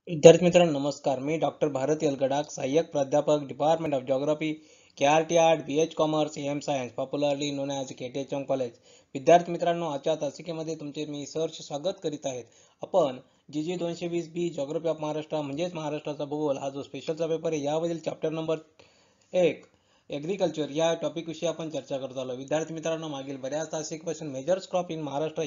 विद्यार्थी मित्रांनो नमस्कार. मी डॉक्टर भारत यलगडाख, सहाय्यक प्राध्यापक, department of geography, KRT art, BH commerce, M science, popularly known as KTHM college. विद्यार्थी मित्रांनो, आजच्या तासिकेमध्ये तुमचे मी सहर्ष स्वागत करीत आहेत. आपण जी 220 बी जिओग्राफी ऑफ महाराष्ट्र म्हणजेच महाराष्ट्राचा भूगोल हा जो स्पेशलचा पेपर आहे यामधील चॅप्टर नंबर 1 ॲग्रिकल्चर या टॉपिक विषयी आपण चर्चा करत आलो. विद्यार्थी मित्रांनो, मागील बऱ्याच तासिकेपासून मेजर्स क्रॉप इन महाराष्ट्र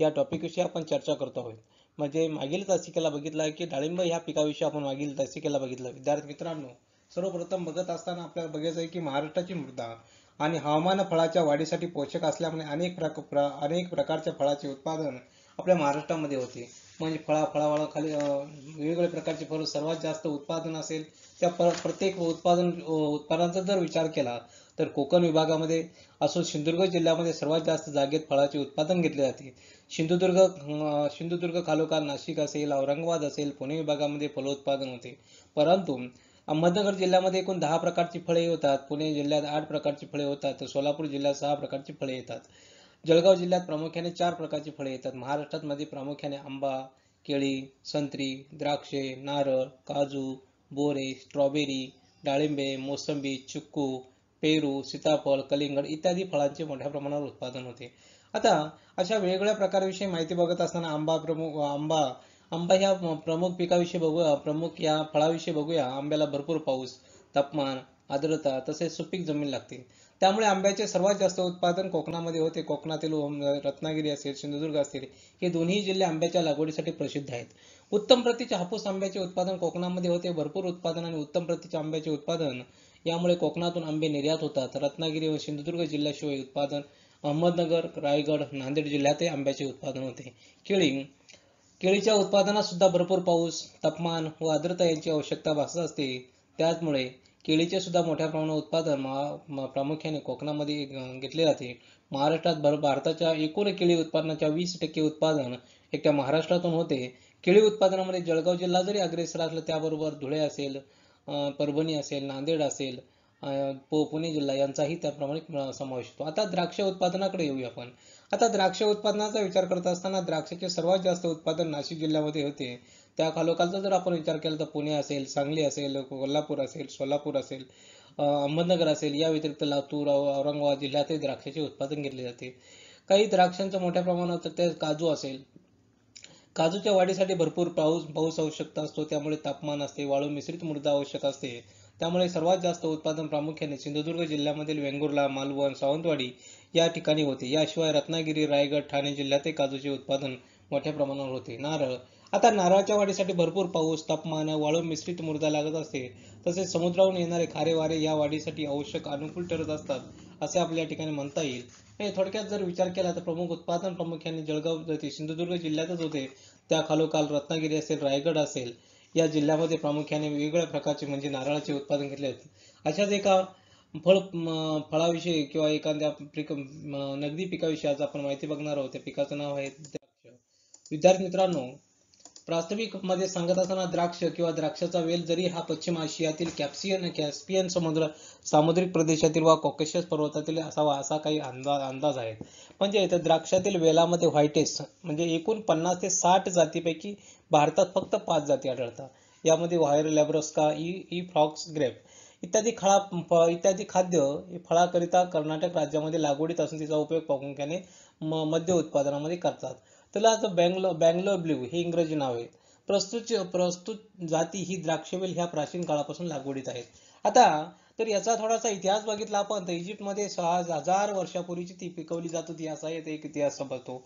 या टॉपिक विषयी आपण चर्चा करतो आहोत. म्हणजे मागील तासिकेला बघितलं की डाळिंब ह्या पिकाविषयी आपण मागील तासिकेला बघितलं. विद्यार्थी मित्रांनो, सर्वप्रथम बघत असताना आपल्याला बघायचं आहे की महाराष्ट्राची मृदा आणि हवामान फळाच्या वाढीसाठी पोषक असल्यामुळे अनेक प्रकारच्या फळाचे उत्पादन आपल्या महाराष्ट्रामध्ये होते. म्हणजे फळाखाली वेगवेगळ्या प्रकारचे फळ सर्वात जास्त उत्पादन असेल त्या प्रत्येक उत्पादनाचा जर विचार केला तर कोकण विभागामध्ये असो सिंधुदुर्ग जिल्ह्यामध्ये सर्वात जास्त जागेत फळाचे उत्पादन घेतले जाते. सिंधुदुर्ग खालोखाल नाशिक असेल, औरंगाबाद असेल, पुणे विभागामध्ये फलोत्पादन होते. परंतु अहमदनगर जिल्ह्यामध्ये एकूण 10 प्रकारची फळे होतात, पुणे जिल्ह्यात 8 प्रकारची फळे होतात, तर सोलापूर जिल्ह्यात 6 प्रकारची फळे येतात. जळगाव जिल्ह्यात प्रामुख्याने 4 प्रकारची फळे येतात. महाराष्ट्रात मध्ये प्रामुख्याने आंबा, केळी, संत्री, द्राक्षे, नारळ, काजू, बोरे, स्ट्रॉबेरी, डाळिंबे, मोसंबी, चिक्कू, पेरू, सीताफळ, कलिंगड इत्यादी फळांचे मोठ्या प्रमाणावर उत्पादन होते. आता अशा वेगवेगळ्या प्रकाराविषयी माहिती बघत असताना आंबा ह्या प्रमुख पिकाविषयी बघूया, प्रमुख या फळाविषयी बघूया. आंब्याला भरपूर पाऊस, तापमान, आर्द्रता तसेच सुपीक जमीन लागते. त्यामुळे आंब्याचे सर्वात जास्त उत्पादन कोकणामध्ये होते. कोकणातील रत्नागिरी असेल, सिंधुदुर्ग असेल हे दोन्ही जिल्हे आंब्याच्या लागवडीसाठी प्रसिद्ध आहेत. उत्तम प्रतीचे हापूस आंब्याचे उत्पादन कोकणामध्ये होते. भरपूर उत्पादन आणि उत्तम प्रतीचे आंब्याचे उत्पादन यामुळे कोकणातून आंबे निर्यात होतात. रत्नागिरी व सिंधुदुर्ग जिल्ह्याशिवाय उत्पादन अहमदनगर, रायगड, नांदेड जिल्ह्यातही आंब्याचे उत्पादन होते. केळीच्या उत्पादनात सुद्धा भरपूर पाऊस, तापमान व आर्द्रता यांची आवश्यकता भासत असते. त्याचमुळे केळीचे सुद्धा मोठ्या प्रमाणात उत्पादन प्रामुख्याने कोकणामध्ये घेतले जाते. भारताच्या एकूण केळी उत्पादनाच्या 20% उत्पादन एकट्या महाराष्ट्रातून होते. केळी उत्पादनामध्ये जळगाव जिल्हा जरी अग्रेसर असला त्याबरोबर धुळे असेल, परभणी असेल, नांदेड असेल, पुणे जिल्हा यांचाही त्याप्रमाणे समावेश होतो. आता द्राक्ष उत्पादनाकडे येऊया आपण. आता द्राक्ष उत्पादनाचा विचार करत असताना द्राक्षाचे सर्वात जास्त उत्पादन नाशिक जिल्ह्यामध्ये होते. त्या खालोखालचा जर आपण विचार केला तर पुणे असेल, सांगली असेल, कोल्हापूर असेल, सोलापूर असेल, अहमदनगर असेल, या व्यतिरिक्त लातूर, औरंगाबाद जिल्ह्यातही द्राक्षाचे उत्पादन घेतले जाते. काही द्राक्षांचं मोठ्या प्रमाणात ते काजू असेल, काजूच्या वाढीसाठी भरपूर पाऊस आवश्यकता असतो. त्यामुळे तापमान असते, वाळू मिश्रित मृदा आवश्यक असते. त्यामुळे सर्वात जास्त उत्पादन प्रामुख्याने सिंधुदुर्ग जिल्ह्यामधील वेंगुर्ला, मालवण, सावंतवाडी या ठिकाणी होते. याशिवाय रत्नागिरी, रायगड, ठाणे जिल्ह्यातही काजूचे उत्पादन मोठ्या प्रमाणावर होते. नारळ, आता नारळाच्या वाढीसाठी भरपूर पाऊस, तापमान, वाळू मिश्रित मृदा लागत असते. तसेच समुद्रावरून येणारे खारे वारे या वाढीसाठी आवश्यक अनुकूल ठरत असतात असे आपल्या ठिकाणी म्हणता येईल. थोडक्यात जर विचार केला तर प्रमुख उत्पादन प्रामुख्याने जळगाव सिंधुदुर्ग जिल्ह्यातच होते. त्या खालोखाल रत्नागिरी असेल, रायगड असेल या जिल्ह्यामध्ये प्रामुख्याने वेगवेगळ्या प्रकारचे म्हणजे नारळाचे उत्पादन घेतले जाते. अशाच एका फळाविषयी किंवा एखाद्या नगदी पिकाविषयी आज आपण माहिती बघणार आहोत. त्या पिकाचं नाव आहे द्राक्ष. विद्यार्थी मित्रांनो, प्राथमिक मध्ये सांगत असताना द्राक्ष किंवा द्राक्षाचा वेल जरी हा पश्चिम आशियातील कॅस्पियन सामुद्रिक प्रदेशातील वा कॉकेशस पर्वतातील असावा असा काही अंदाज आहे. म्हणजे इथं द्राक्षातील वेलामध्ये व्हायटेस म्हणजे एकूण 50 ते 60 जातीपैकी भारतात फक्त 5 जाती आढळतात. यामध्ये व्हायर लॅब्रोस्का, ई फ्रॉक्स, ग्रेप इत्यादी खाद्य फळाकरिता कर्नाटक राज्यामध्ये लागवडीत असून तिचा उपयोग प्रामुख्याने मध्य उत्पादनामध्ये करतात. त्याला आता बँगलोर ब्ल्यू हे इंग्रजी नाव आहे. प्रस्तुत जाती ही द्राक्षवेल ह्या प्राचीन काळापासून लागवडीत आहेत. आता तर याचा थोडासा इतिहास बघितला आपण तर इजिप्तमध्ये 6000 वर्षापूर्वीची ती पिकवली जात होती असा एक इतिहास समजतो.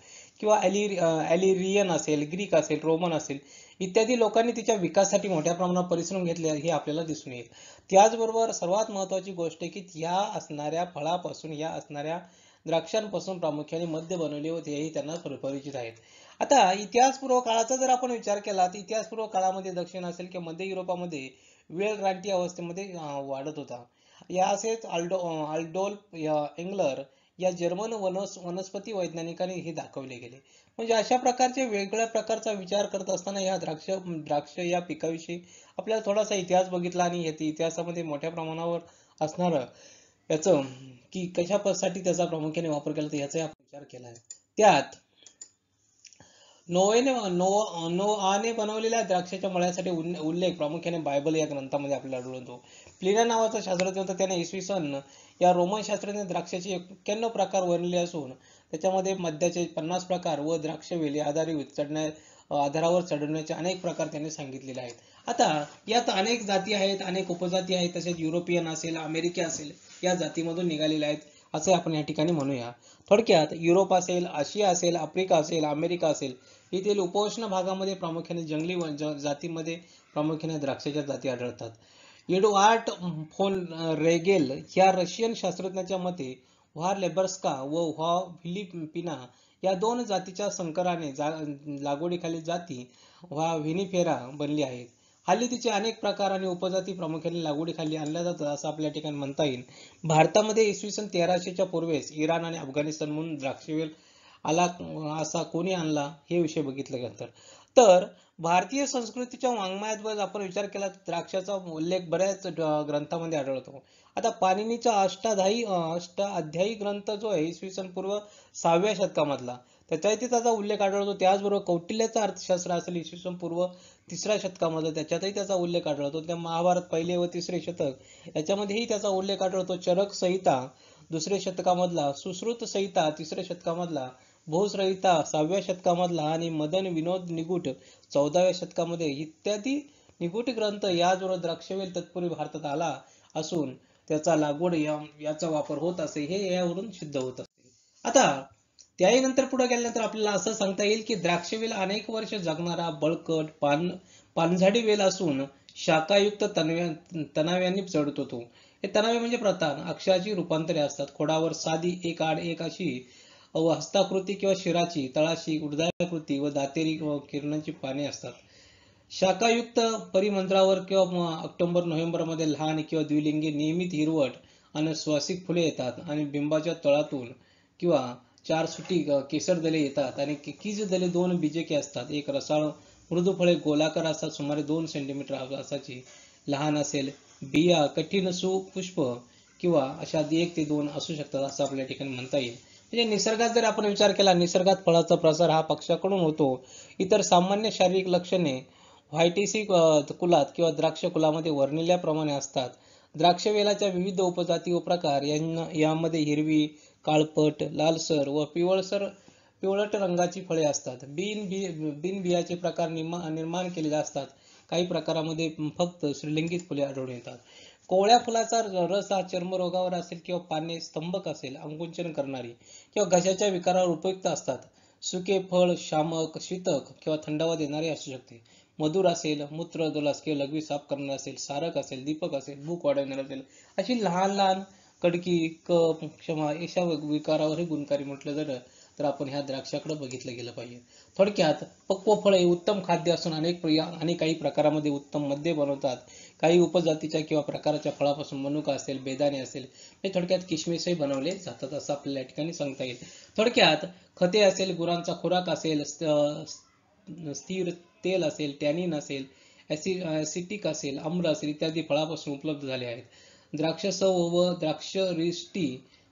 किंवा ॲलिरियन असेल, ग्रीक असेल, रोमन असेल इत्यादी लोकांनी तिच्या विकासासाठी मोठ्या प्रमाणात परिश्रम घेतले हे आपल्याला दिसून येईल. त्याचबरोबर सर्वात महत्त्वाची गोष्ट की या असणाऱ्या फळापासून या असणाऱ्या द्राक्षांपासून प्रामुख्याने मद्य बनवले होते हेही त्यांना परिचित आहेत. आता इतिहासपूर्व काळाचा जर आपण विचार केला तर इतिहासपूर्व काळामध्ये दक्षिण असेल किंवा मध्य युरोपामध्ये वेल रानटी अवस्थेमध्ये वाढत होता. या असेच आल्डोल्फ एंगलर या जर्मन वनस्पती वैज्ञानिकांनी हे दाखवले गेले. म्हणजे अशा प्रकारचे वेगवेगळ्या प्रकारचा विचार करत असताना या द्राक्ष या पिकाविषयी आपल्याला थोडासा इतिहास बघितला आणि इतिहासामध्ये मोठ्या प्रमाणावर असणार याचं की कशासाठी त्याचा प्रामुख्याने वापर केला तर याचा आपण विचार केला आहे. त्यात नोआने बनवलेल्या द्राक्षाच्या मळ्यासाठी उल्लेख प्रामुख्याने बायबल या ग्रंथामध्ये आपल्याला आढळतो. प्लिनी नावाचा शास्त्रज्ञ होता, त्याने इसवी सन या रोमन शास्त्रज्ञ द्राक्षाचे 91 प्रकार वर्णिले असून त्याच्यामध्ये मद्याचे 50 प्रकार व द्राक्षवेली आधारावर चढवण्याचे अनेक प्रकार त्यांनी सांगितलेले आहेत. आता यात अनेक जाती आहेत, अनेक उपजाती आहेत, तसेच युरोपियन असेल, अमेरिका असेल, या जातीमधून निघालेल्या आहेत असे आपण या ठिकाणी म्हणूया. थोडक्यात युरोप असेल, आशिया असेल, आफ्रिका असेल, अमेरिका असेल, येथील उपोष्ण भागामध्ये प्रामुख्याने जंगली जातीमध्ये प्रामुख्याने द्राक्षाच्या जाती आढळतात. एडुआर्ड फोन रेगेल या रशियन शास्त्रज्ञाच्या मते व्हा लेबर्स्का व व्हा फिलिपिना या दोन जातीच्या संकराने लागवडीखाली जाती व्हा व्हिनिफेरा बनली आहेत. हल्ली तिचे अनेक प्रकार आणि उपजाती प्रामुख्याने लागवडीखाली आणल्या जातात असं आपल्या ठिकाणी म्हणता येईल. भारतामध्ये इसवी सन 1300च्या पूर्वेस इराण आणि अफगाणिस्तानमधून द्राक्षवेल आला असा कोणी आणला हे विषय बघितल्यानंतर तर भारतीय संस्कृतीच्या वाङ्मयात आपण विचार केला तर द्राक्षाचा उल्लेख बऱ्याच ग्रंथामध्ये आढळतो. आता पाणिनीचा अष्टाध्यायी ग्रंथ जो आहे इसवी सन पूर्व 6व्या शतकामधला त्याच्यातही त्याचा उल्लेख आढळतो. त्याचबरोबर कौटिल्याचं अर्थशास्त्र असेल इसवी सन पूर्व 3ऱ्या शतकामधलं त्याच्यातही त्याचा उल्लेख आढळतो. त्या महाभारत 1 व 3 शतक याच्यामध्येही त्याचा उल्लेख आढळतो. चरक संहिता 2ऱ्या शतकामधला, सुश्रुत संहिता 3ऱ्या शतकामधला, भूसंहिता 6व्या शतकामधला आणि मदन विनोद निगूट 14व्या शतकामध्ये इत्यादी निगूट ग्रंथ याचबरोबर द्राक्षवेल तत्पूर्वी भारतात आला असून त्याचा लागवड याचा वापर होत असे हे यावरून सिद्ध होत असते. आता त्याही नंतर पुढे गेल्यानंतर आपल्याला असं सांगता येईल की द्राक्षवेल अनेक वर्ष जगणारा बळकट पानझाडी वेल असून शाखायुक्त तणाव्यांनी चढतो. तो हे तणावे म्हणजे प्रतान अक्षराची रूपांतरे असतात. खोडावर साधी एक आड एक अशी हस्ताकृती किंवा शिराची, तळाशी उडदाकृती व दातेरी किरणांची पाने असतात. शाखायुक्त परिमंत्रावर किंवा ऑक्टोबर नोव्हेंबर मध्ये लहान किंवा द्विलिंगी नियमित हिरवट आणि स्वासिक फुले येतात आणि बिंबाच्या तळातून किंवा 4 सुटी केसर दले येतात आणि कीज दले 2 बीजेके असतात. एक रसाळ मृदू फळे गोलाकार असतात, सुमारे 2 सेंटीमीटर व्यासाची, लहान असेल. बिया कठीण सुपुष्प किंवा अशा 1 ते 2 असू शकतात असं आपल्या ठिकाणी म्हणता येईल. म्हणजे निसर्गात जर आपण विचार केला, निसर्गात फळाचा प्रसार हा पक्षाकडून होतो. इतर सामान्य शारीरिक लक्षणे व्हायटेसी कुलात किंवा द्राक्ष कुलामध्ये वर्णिल्याप्रमाणे असतात. द्राक्षवेलाच्या विविध उपजाती व प्रकार यामध्ये हिरवी, काळपट, लालसर व पिवळट रंगाची फळे असतात. बियाचे प्रकार निर्माण केलेले असतात. काही प्रकारामध्ये फक्त श्रीलिंगीत फुले आढळून येतात. कोवळ्या फुलाचा रस हा चर्मरोगावर असेल किंवा पाने स्तंभक असेल, अंकुचन करणारी किंवा घशाच्या विकारावर उपयुक्त असतात. सुके फळ शामक, शीतक किंवा थंडावा देणारे असू शकते. मधुर असेल, मूत्र दोलास किंवा लघवी साफ करणार असेल, सारक असेल, दीपक असेल, भूक वाढवणार असेल, अशी लहान लहान कडकी, कफ, क्षमा अशा विकारावरही गुणकारी म्हटलं जर तर आपण ह्या द्राक्षाकडे बघितलं गेलं पाहिजे. थोडक्यात पक्व फळ हे उत्तम खाद्य असून आणि काही प्रकारामध्ये उत्तम मद्य बनवतात. काही उपजातीच्या किंवा प्रकारच्या फळापासून मनुका असेल, बेदाणे असेल, हे थोडक्यात किशमिशही बनवले जातात असं आपल्याला या ठिकाणी सांगता येईल. थोडक्यात खते असेल, गुरांचा खुराक असेल, स्थिर तेल असेल, टॅनिन असेल, ऍसिटिक असेल, आम्ल असेल इत्यादी फळापासून उपलब्ध झाले आहेत. द्राक्षसव व द्राक्षरिष्टी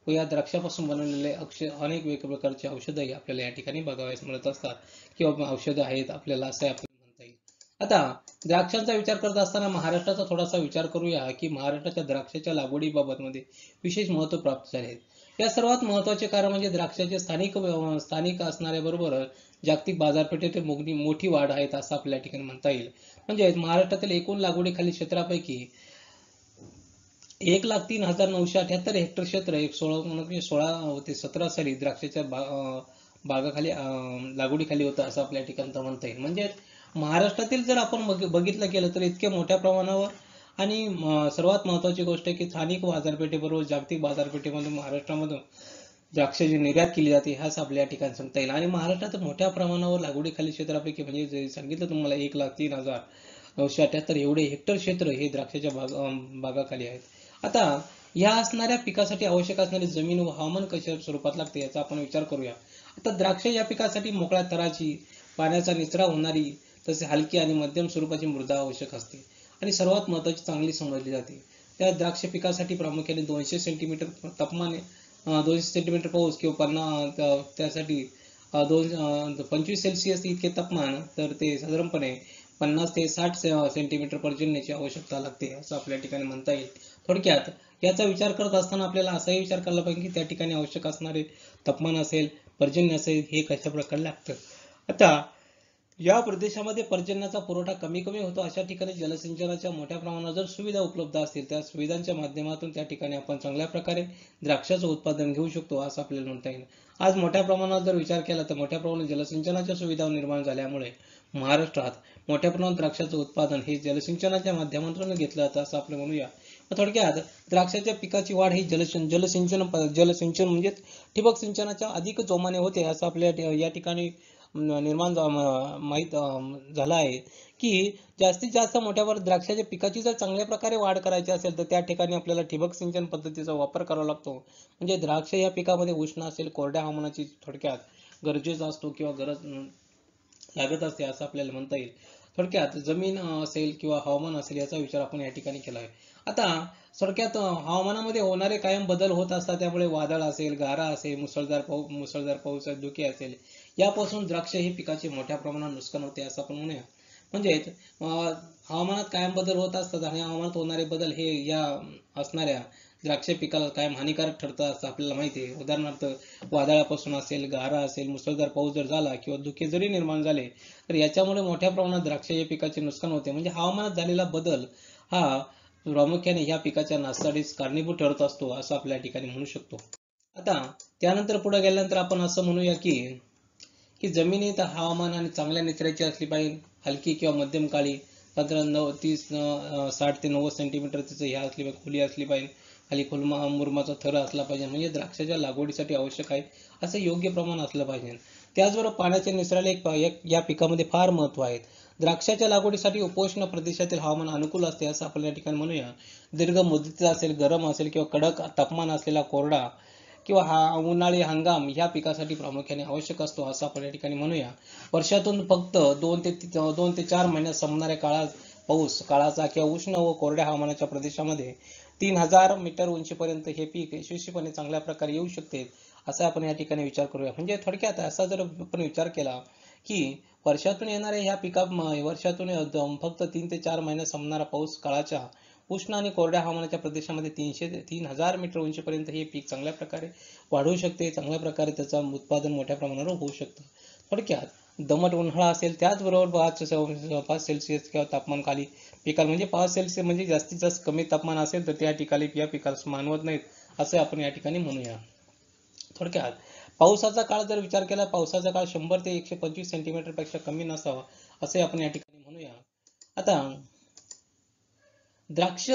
व या द्राक्षापासून बनवलेले अनेक वेगवेगळ्या प्रकारचे औषधही आपल्याला या ठिकाणी बघावयास मिळत असतात किंवा औषधं आहेत आपल्याला असं आपल्याला म्हणता येईल. आता द्राक्षांचा विचार करत असताना महाराष्ट्राचा थोडासा विचार करूया की महाराष्ट्राच्या द्राक्षाच्या लागवडीबाबत मध्ये विशेष महत्त्व प्राप्त झाले आहेत. या सर्वात महत्त्वाचे कारण म्हणजे द्राक्षाचे स्थानिक असणाऱ्याबरोबर जागतिक बाजारपेठेतील मोठी वाढ आहेत असं आपल्या ठिकाणी म्हणता येईल. म्हणजे महाराष्ट्रातील एकूण लागवडीखाली क्षेत्रापैकी 1,03,978 हेक्टर क्षेत्र 16 ते 17 साली द्राक्षाच्या बागाखाली लागवडीखाली होतं असं आपल्या ठिकाणी म्हणता येईल. म्हणजे महाराष्ट्रातील जर आपण बघितलं गेलं तर इतक्या मोठ्या प्रमाणावर आणि सर्वात महत्त्वाची गोष्ट आहे की स्थानिक बाजारपेठेबरोबर जागतिक बाजारपेठेमध्ये महाराष्ट्रामधून द्राक्षाची निर्यात केली जाते ह्याच आपल्या ठिकाणी सांगता येईल. आणि महाराष्ट्रात मोठ्या प्रमाणावर लागवडीखाली क्षेत्रापैकी म्हणजे जे सांगितलं तुम्हाला 1,03,978 एवढे हेक्टर क्षेत्र हे द्राक्षाच्या बागाखाली आहेत. आता या असणाऱ्या पिकासाठी आवश्यक असणारी जमीन व हवामान कशा स्वरूपात लागते याचा आपण विचार करूया. आता द्राक्ष या पिकासाठी मोकळ्या थराची, पाण्याचा निचरा होणारी तसे हलकी आणि मध्यम स्वरूपाची मृदा आवश्यक असते आणि सर्वात महत्त्वाची चांगली समजली जाते. त्या द्राक्ष पिकासाठी प्रामुख्याने 200 सेंटीमीटर तापमान, 200 सेंटीमीटर पाऊस किंवा त्यासाठी 25 सेल्सिअस इतके तापमान, तर ते साधारणपणे 50 ते 60 सेंटीमीटर पर्जन्याची आवश्यकता लागते असं आपल्या ठिकाणी म्हणता येईल. थोडक्यात याचा विचार करत असताना आपल्याला असाही विचार करायला पाहिजे की त्या ठिकाणी आवश्यक असणारे तापमान असेल, पर्जन्य असेल, हे कशा प्रकारे लागतं. आता या प्रदेशामध्ये पर्जन्याचा पुरवठा कमी कमी होतो अशा ठिकाणी जलसिंचनाच्या मोठ्या प्रमाणात जर सुविधा उपलब्ध असतील, त्या सुविधांच्या माध्यमातून त्या ठिकाणी आपण चांगल्या प्रकारे द्राक्षाचं उत्पादन घेऊ शकतो असं आपल्याला म्हणता येईल. आज मोठ्या प्रमाणात जर विचार केला तर मोठ्या प्रमाणात जलसिंचनाच्या सुविधा निर्माण झाल्यामुळे महाराष्ट्रात मोठ्या प्रमाणात द्राक्षाचं उत्पादन हे जलसिंचनाच्या माध्यमातून घेतलं जातं असं आपण म्हणूया. थोडक्यात द्राक्षाच्या पिकाची वाढ ही जलसिंचन म्हणजे ठिबक सिंचनाच्या अधिक जोमाने होते असं आपल्या या ठिकाणी निर्माण माहीत झालं आहे की जास्तीत जास्त मोठ्यावर द्राक्षाच्या पिकाची जर चांगल्या प्रकारे वाढ करायची असेल तर त्या ठिकाणी आपल्याला ठिबक सिंचन पद्धतीचा वापर करावा लागतो. म्हणजे द्राक्ष या पिकामध्ये उष्ण असेल, कोरड्या हवामानाची थोडक्यात गरजेचा असतो किंवा गरज लागत असते असं आपल्याला म्हणता येईल. थोडक्यात जमीन असेल किंवा हवामान असेल याचा विचार आपण या ठिकाणी केला आहे. आता थोडक्यात हवामानामध्ये होणारे कायम बदल होत असतात, त्यामुळे वादळ असेल, गारा असेल, मुसळधार पाऊस, धुके असेल, यापासून द्राक्ष हे पिकाचे मोठ्या प्रमाणात नुकसान होते असं आपण म्हणूया. म्हणजेच हवामानात कायम बदल होत असतात आणि हवामानात होणारे बदल हे या असणाऱ्या द्राक्ष पिकाला कायम हानिकारक ठरतं असं आपल्याला माहिती आहे. उदाहरणार्थ वादळापासून असेल, गारा असेल, मुसळधार पाऊस जर झाला किंवा धुके जरी निर्माण झाले तर याच्यामुळे मोठ्या प्रमाणात द्राक्ष या पिकाचे नुकसान होते. म्हणजे हवामानात झालेला बदल हा प्रामुख्याने या पिकाच्या नासाडीस कारणीभूत ठरत असतो असं आपल्या ठिकाणी म्हणू शकतो. आता त्यानंतर पुढे गेल्यानंतर आपण असं म्हणूया की जमिनीत हवामान आणि चांगल्या निचऱ्याची असली पाहिजे, हलकी किंवा मध्यम काळी, साधारण 60 ते 90 सेंटीमीटर तिचं ह्या असली पाहिजे, खोली असली पाहिजे, खाली मुरमाचा थर असला पाहिजे. म्हणजे द्राक्षाच्या लागवडीसाठी आवश्यक आहे असं योग्य प्रमाण असलं पाहिजे. त्याचबरोबर पाण्याचे निचराला या पिकामध्ये फार महत्व आहे. द्राक्षाच्या लागवडीसाठी उपोष्ण प्रदेशातील हवामान अनुकूल असते असं आपण या ठिकाणी म्हणूया. दीर्घ मुदतीचा असेल, गरम असेल किंवा कडक तापमान असलेला कोरडा किंवा उन्हाळी हंगाम ह्या पिकासाठी प्रामुख्याने आवश्यक असतो असं आपण या ठिकाणी म्हणूया. वर्षातून फक्त 2 ते 4 महिन्यात संपणाऱ्या पाऊस काळाचा किंवा उष्ण व कोरड्या हवामानाच्या प्रदेशामध्ये 3000 मीटर उंचीपर्यंत हे पीक यशस्वीपणे चांगल्या प्रकारे येऊ शकते असा आपण या ठिकाणी विचार करूया. म्हणजे थोडक्यात असा जर आपण विचार केला की वर्षातून येणाऱ्या ह्या वर्षातून फक्त 3 ते 4 महिन्यात संपणारा पाऊस काळाच्या उष्ण आणि कोरड्या हवामानाच्या प्रदेशामध्ये 300 ते 3000 मीटर उंचीपर्यंत हे पीक चांगल्या प्रकारे वाढू शकते, चांगल्या प्रकारे त्याचं उत्पादन मोठ्या प्रमाणावर होऊ शकतं. थोडक्यात दमट उन्हाळा असेल, त्याचबरोबर 5 सेल्सिअस किंवा तापमान खाली पिकाला, म्हणजे 5 सेल्सिअस म्हणजे जास्तीत जास्त कमी तापमान असेल तर त्या ठिकाणी या पिकाला मानवत नाहीत असं आपण या ठिकाणी म्हणूया. थोडक्यात पावसाचा काळ जर विचार केला, पावसाचा काळ 100 ते 125 सेंटीमीटर पेक्षा कमी नसावा असे आपण या ठिकाणी म्हणूया. आता द्राक्ष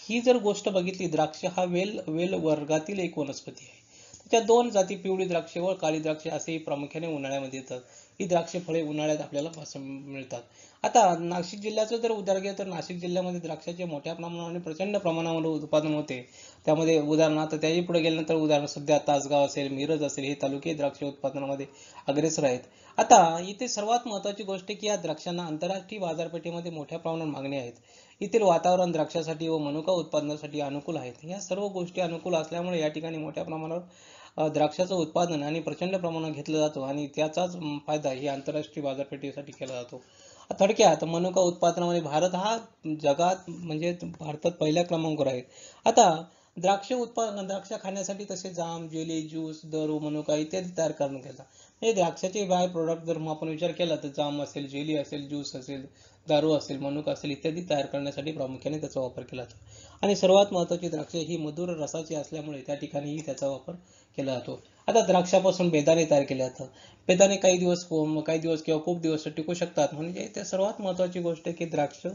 ही जर गोष्ट बघितली, द्राक्ष हा वेल वर्गातील एक वनस्पती आहे. त्याच्या 2 जाती, पिवळी द्राक्षे व काळी द्राक्षे असे प्रामुख्याने उन्हाळ्यामध्ये येतात. ही द्राक्ष फळे उन्हाळ्यात आपल्याला मिळतात. आता नाशिक जिल्ह्याचं जर उदाहरण घेतलं तर नाशिक जिल्ह्यामध्ये द्राक्षाचे मोठ्या प्रमाणावर आणि प्रचंड प्रमाणावर उत्पादन होते. त्यामध्ये उदाहरणार्थ त्याही पुढे गेल्यानंतर उदाहरण सध्या तासगाव असेल, मिरज असेल, हे तालुके द्राक्ष उत्पादनामध्ये अग्रेसर आहेत. आता इथे सर्वात महत्त्वाची गोष्ट की या द्राक्षांना आंतरराष्ट्रीय बाजारपेठेमध्ये मोठ्या प्रमाणात मागणी आहे. येथील वातावरण द्राक्षासाठी व मनुका उत्पादनासाठी अनुकूल आहेत. या सर्व गोष्टी अनुकूल असल्यामुळे या ठिकाणी मोठ्या प्रमाणावर द्राक्षाचं उत्पादन आणि प्रचंड प्रमाणात घेतलं जातो आणि त्याचाच फायदा ही आंतरराष्ट्रीय बाजारपेठेसाठी केला जातो. थोडक्यात मनुका उत्पादनामध्ये भारत हा जगात म्हणजे भारतात पहिल्या क्रमांकावर आहे. आता द्राक्ष खाण्यासाठी तसे जाम, जेली, ज्यूस, दारू, मनुका इत्यादी तयार करण्यात येतात. हे द्राक्षाचे बाय प्रोडक्ट जर आपण विचार केला तर जाम असेल, जेली असेल, ज्यूस असेल, दारू असेल, मनुका असेल इत्यादी तयार करण्यासाठी प्रामुख्याने त्याचा वापर केला जातो. आणि सर्वात महत्त्वाची द्राक्ष ही मधुर रसाची असल्यामुळे त्या ठिकाणीही त्याचा वापर केला जातो. आता द्राक्षापासून बेदाणे तयार केले जातात. बेदाणे काही दिवस किंवा खूप दिवस टिकू शकतात. म्हणजे ते सर्वात महत्त्वाची गोष्ट की द्राक्ष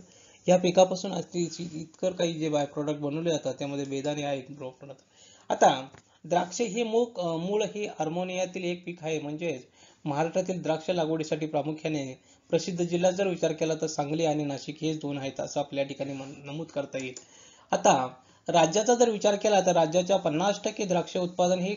या पिकापासून इतकं काही जे बाय प्रोडक्ट बनवले जातात त्यामध्ये बेदाणे आहे प्रोडक्ट. आता द्राक्ष हे मूळ हे अर्मेनियातील एक पीक आहे. म्हणजे महाराष्ट्रातील द्राक्ष लागवडीसाठी प्रामुख्याने प्रसिद्ध जिल्हा जर विचार केला तर सांगली आणि नाशिक हे 2 आहेत असं आपल्या ठिकाणी नमूद करता येईल. आता राज्याचा जर विचार केला तर राज्याच्या 50% द्राक्ष उत्पादन हे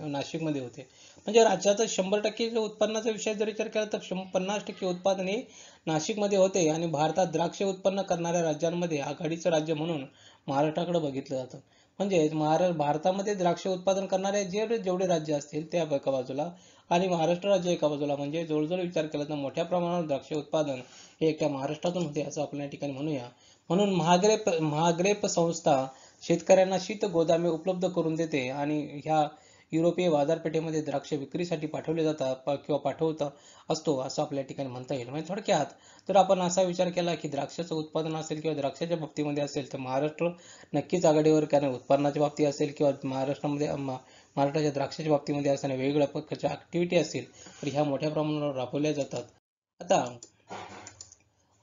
नाशिकमध्ये होते. म्हणजे राज्याचा 100% उत्पन्नाचा विषय जर विचार केला तर 50% उत्पादन हे नाशिकमध्ये होते. आणि भारतात द्राक्ष उत्पन्न करणाऱ्या राज्यांमध्ये आघाडीचं राज्य म्हणून महाराष्ट्राकडे बघितलं जातं. म्हणजे भारतामध्ये द्राक्ष उत्पादन करणारे जेवढे राज्य असतील त्या एका बाजूला आणि महाराष्ट्र राज्य एका बाजूला, म्हणजे जवळजवळ विचार केला तर मोठ्या प्रमाणावर द्राक्ष उत्पादन हे एकट्या महाराष्ट्रातून होते असं आपण या ठिकाणी म्हणूया. म्हणून महाग्रेप संस्था शेतकऱ्यांना शीत गोदामे उपलब्ध करून देते आणि ह्या युरोपीय बाजारपेठेमध्ये द्राक्ष विक्रीसाठी पाठवले जातात किंवा पाठवता असतो असं आपल्या ठिकाणी म्हणता येईल. म्हणजे थोडक्यात जर आपण असा विचार केला की द्राक्षाचं उत्पादन असेल किंवा द्राक्षाच्या बाबतीमध्ये असेल तर महाराष्ट्र नक्कीच आघाडीवर, कारण उत्पादनाच्या बाबतीत असेल किंवा महाराष्ट्राच्या द्राक्षाच्या बाबतीमध्ये असताना वेगवेगळ्या प्रकारच्या ऍक्टिव्हिटी असतील तर ह्या मोठ्या प्रमाणावर राबवल्या जातात. आता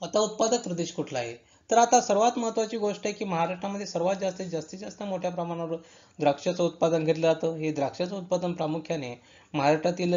आता उत्पादक प्रदेश कुठला आहे? तर आता सर्वात महत्त्वाची गोष्ट आहे की महाराष्ट्रामध्ये जास्तीत जास्त मोठ्या प्रमाणावर द्राक्षाचं उत्पादन घेतलं जातं. हे द्राक्षाचं उत्पादन प्रामुख्याने महाराष्ट्रातील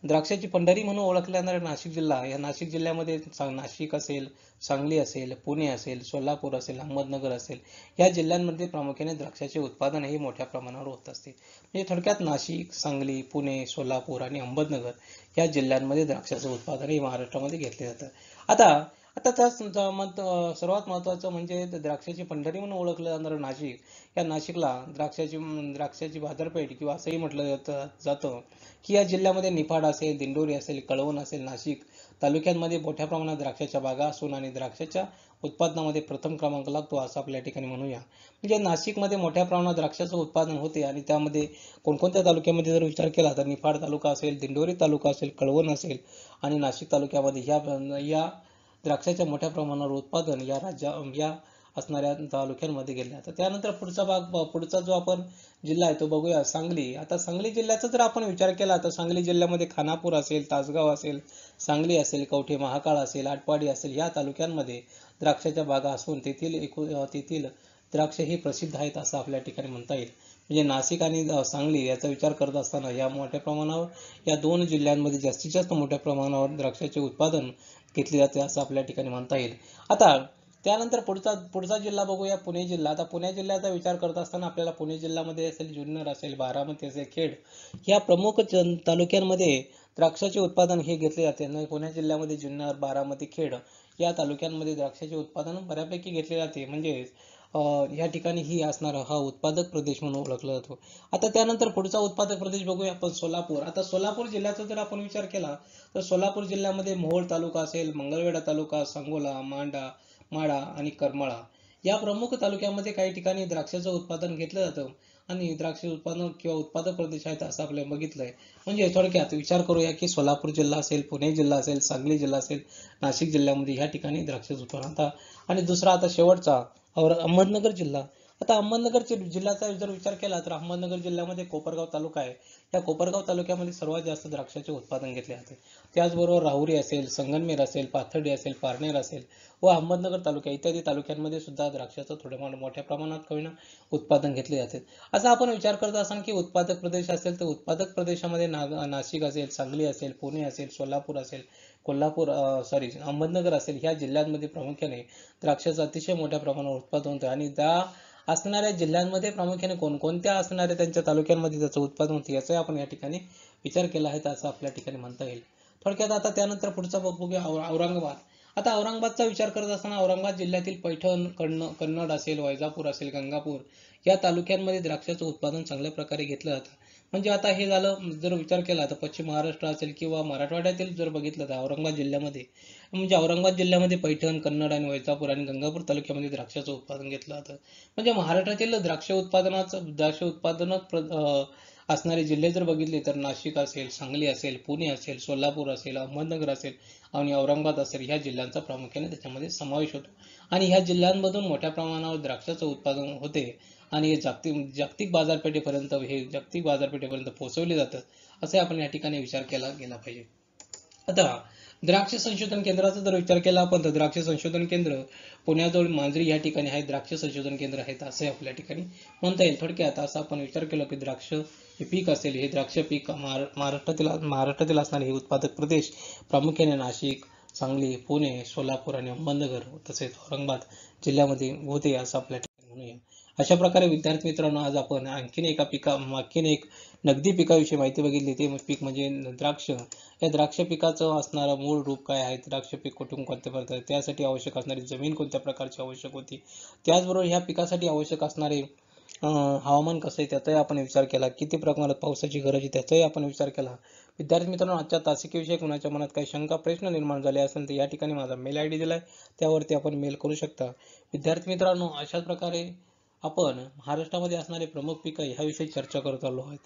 द्राक्षाची पंढरी म्हणून ओळखल्या जाणाऱ्या नाशिक जिल्हा, या नाशिक जिल्ह्यामध्ये नाशिक असेल, सांगली असेल, पुणे असेल, सोलापूर असेल, अहमदनगर असेल, या जिल्ह्यांमध्ये प्रामुख्याने द्राक्षाचे उत्पादन हे मोठ्या प्रमाणावर होत असते. म्हणजे थोडक्यात नाशिक, सांगली, पुणे, सोलापूर आणि अहमदनगर या जिल्ह्यांमध्ये द्राक्षाचं उत्पादन हे महाराष्ट्रामध्ये घेतले जातं. आता आता सर्वात महत्त्वाचं म्हणजे द्राक्षाची पंढरी म्हणून ओळखलं जाणारं नाशिक, या नाशिकला द्राक्षाची बाजारपेठ किंवा असंही म्हटलं जातं की या जिल्ह्यामध्ये निफाड असेल, दिंडोरी असेल, कळवण असेल, नाशिक तालुक्यांमध्ये मोठ्या प्रमाणात द्राक्षाच्या बागा असून आणि द्राक्षाच्या उत्पादनामध्ये प्रथम क्रमांक लागतो असं आपल्या ठिकाणी म्हणूया. म्हणजे नाशिकमध्ये मोठ्या प्रमाणात द्राक्षाचं उत्पादन होते आणि त्यामध्ये कोणकोणत्या तालुक्यामध्ये जर विचार केला तर निफाड तालुका असेल, दिंडोरी तालुका असेल, कळवण असेल आणि नाशिक तालुक्यामध्ये या द्राक्षाच्या मोठ्या प्रमाणावर उत्पादन या असणाऱ्या तालुक्यांमध्ये गेले जातं. त्यानंतर पुढचा जो आपण जिल्हा आहे तो बघूया, सांगली. आता सांगली जिल्ह्याचा जर आपण विचार केला तर सांगली जिल्ह्यामध्ये खानापूर असेल, तासगाव असेल, सांगली असेल, कवठे महाकाळ असेल, आटपाडी असेल या तालुक्यांमध्ये द्राक्षाच्या बागा असून तेथील द्राक्ष हे प्रसिद्ध आहेत असं आपल्या ठिकाणी म्हणता येईल. म्हणजे नाशिक आणि सांगली याचा विचार करत असताना या मोठ्या प्रमाणावर या दोन जिल्ह्यांमध्ये जास्तीत जास्त मोठ्या प्रमाणावर द्राक्षाचे उत्पादन घेतले जाते असं आपल्या ठिकाणी म्हणता येईल. आता त्यानंतर पुढचा जिल्हा बघूया, पुणे जिल्हा. आता पुणे जिल्ह्याचा विचार करत असताना आपल्याला पुणे जिल्ह्यामध्ये असेल, जुन्नर असेल, बारामती असेल, खेड या प्रमुख तालुक्यांमध्ये द्राक्षाचे उत्पादन हे घेतले जाते. पुणे जिल्ह्यामध्ये जुन्नर, बारामती, खेड या तालुक्यांमध्ये द्राक्षाचे उत्पादन बऱ्यापैकी घेतले जाते. म्हणजे या ठिकाणी हा उत्पादक प्रदेश म्हणून ओळखला जातो. आता त्यानंतर पुढचा उत्पादक प्रदेश बघूया आपण, सोलापूर. आता सोलापूर जिल्ह्याचा जर आपण विचार केला तर सोलापूर जिल्ह्यामध्ये मोहोळ तालुका असेल, मंगळवेढा तालुका, सांगोला, माढा आणि करमाळा या प्रमुख तालुक्यामध्ये काही ठिकाणी द्राक्षाचं उत्पादन घेतलं जातं आणि द्राक्ष उत्पादन किंवा उत्पादक प्रदेश आहेत असं आपल्याला बघितलंय. म्हणजे थोडक्यात विचार करूया की सोलापूर जिल्हा असेल, पुणे जिल्हा असेल, सांगली जिल्हा असेल, नाशिक जिल्ह्यामध्ये ह्या ठिकाणी द्राक्षाचं उत्पादन. आणि दुसरा आता शेवटचा अहमदनगर जिल्हा. आता अहमदनगर जिल्ह्याचा जर विचार केला तर अहमदनगर जिल्ह्यामध्ये कोपरगाव तालुका आहे. या कोपरगाव तालुक्यामध्ये सर्वात जास्त द्राक्षाचे उत्पादन घेतले जाते. त्याचबरोबर राहुरी असेल, संगमनेर असेल, पाथर्डी असेल, पारनेर असेल व अहमदनगर तालुका इत्यादी तालुक्यांमध्ये सुद्धा द्राक्षाचं थोड्या मोठ्या प्रमाणात कमी उत्पादन घेतले जाते. असा आपण विचार करत असाल की उत्पादक प्रदेश असेल तर उत्पादक प्रदेशामध्ये नाशिक असेल, सांगली असेल, पुणे असेल, सोलापूर असेल, अहमदनगर असेल ह्या जिल्ह्यांमध्ये प्रामुख्याने द्राक्षाचं अतिशय मोठ्या प्रमाणावर उत्पादन होतं. आणि त्या असणाऱ्या जिल्ह्यांमध्ये प्रामुख्याने कोणकोणत्या असणाऱ्या त्यांच्या तालुक्यांमध्ये त्याचं उत्पादन होतं याचाही आपण या ठिकाणी विचार केला आहे असं आपल्या ठिकाणी म्हणता येईल. थोडक्यात आता त्यानंतर पुढचा बघूया औरंगाबाद. आता औरंगाबादचा विचार करत असताना औरंगाबाद जिल्ह्यातील पैठण, कन्नड असेल, वैजापूर असेल, गंगापूर या तालुक्यांमध्ये द्राक्षाचं उत्पादन चांगल्या प्रकारे घेतलं जातं. म्हणजे आता हे झालं जर विचार केला तर पश्चिम महाराष्ट्र असेल किंवा मराठवाड्यातील जर बघितलं तर औरंगाबाद जिल्ह्यामध्ये, म्हणजे औरंगाबाद जिल्ह्यामध्ये पैठण, कन्नड आणि वैजापूर आणि गंगापूर तालुक्यामध्ये द्राक्षाचं उत्पादन घेतलं जातं. म्हणजे महाराष्ट्रातील द्राक्ष उत्पादनात असणारे जिल्हे जर बघितले तर नाशिक असेल, सांगली असेल, पुणे असेल, सोलापूर असेल, अहमदनगर असेल आणि औरंगाबाद असेल ह्या जिल्ह्यांचा प्रामुख्याने त्याच्यामध्ये समावेश होतो. आणि ह्या जिल्ह्यांमधून मोठ्या प्रमाणावर द्राक्षाचं उत्पादन होते आणि हे जागतिक बाजारपेठेपर्यंत पोहोचवले जातं असे आपण या ठिकाणी विचार केला गेला पाहिजे. आता द्राक्ष संशोधन केंद्राचा जर विचार केला आपण तर द्राक्ष संशोधन केंद्र पुण्याजवळ मांजरी या ठिकाणी आहे, द्राक्ष संशोधन केंद्र आहेत असे आपल्या ठिकाणी म्हणता येईल. थोडक्यात असं आपण विचार केला की द्राक्ष हे पीक असेल, हे द्राक्ष पीक महाराष्ट्रातील असणारे हे उत्पादक प्रदेश प्रामुख्याने नाशिक, सांगली, पुणे, सोलापूर आणि अहमदनगर तसेच औरंगाबाद जिल्ह्यामध्ये होते असं आपल्या ठिकाणी म्हणूया. अशा प्रकारे विद्यार्थी मित्रांनो आज आपण आणखीन एक नगदी पिकाविषयी माहिती बघितली. ते पीक म्हणजे द्राक्ष. या द्राक्ष पिकाचं असणारं मूळ रूप काय आहे, द्राक्ष पीक कुठून कोणत्या प्रकारे, त्यासाठी आवश्यक असणारी जमीन कोणत्या प्रकारची आवश्यक होती, त्याचबरोबर ह्या पिकासाठी आवश्यक असणारे हवामान कसं आहे त्याचाही आपण विचार केला, किती प्रमाणात पावसाची गरज आहे त्याचाही आपण विचार केला. विद्यार्थी मित्रांनो, आजच्या तासिकेविषयी कुणाच्या मनात काही शंका प्रश्न निर्माण झाले असेल तर या ठिकाणी माझा मेल आय डी दिलाय, त्यावरती आपण मेल करू शकता. विद्यार्थी मित्रांनो, अशाच प्रकारे आपण महाराष्ट्रामध्ये असणारे प्रमुख पिकं ह्याविषयी चर्चा करत आलो आहोत.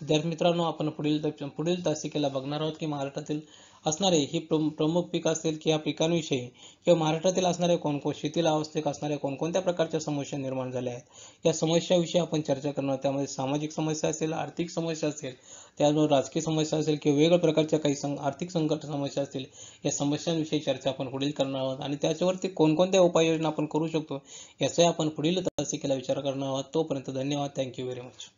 विद्यार्थी मित्रांनो, आपण पुढील तासिकेला बघणार आहोत की महाराष्ट्रातील असणारे ही प्रमुख पीक असतील की या पिकांविषयी किंवा महाराष्ट्रातील असणारे शेतीला आवश्यक असणाऱ्या कोणकोणत्या प्रकारच्या समस्या निर्माण झाल्या आहेत या समस्याविषयी आपण चर्चा करणार. त्यामध्ये सामाजिक समस्या असेल, आर्थिक समस्या असेल, त्याचबरोबर राजकीय समस्या असेल किंवा वेगवेगळ्या प्रकारच्या काही आर्थिक संकट समस्या असतील, या समस्यांविषयी चर्चा आपण पुढील करणार आहोत आणि त्याच्यावरती कोणकोणत्या उपाययोजना आपण करू शकतो याचा आपण पुढील तासिकेला विचार करणार आहोत. तोपर्यंत धन्यवाद. Thank you very much.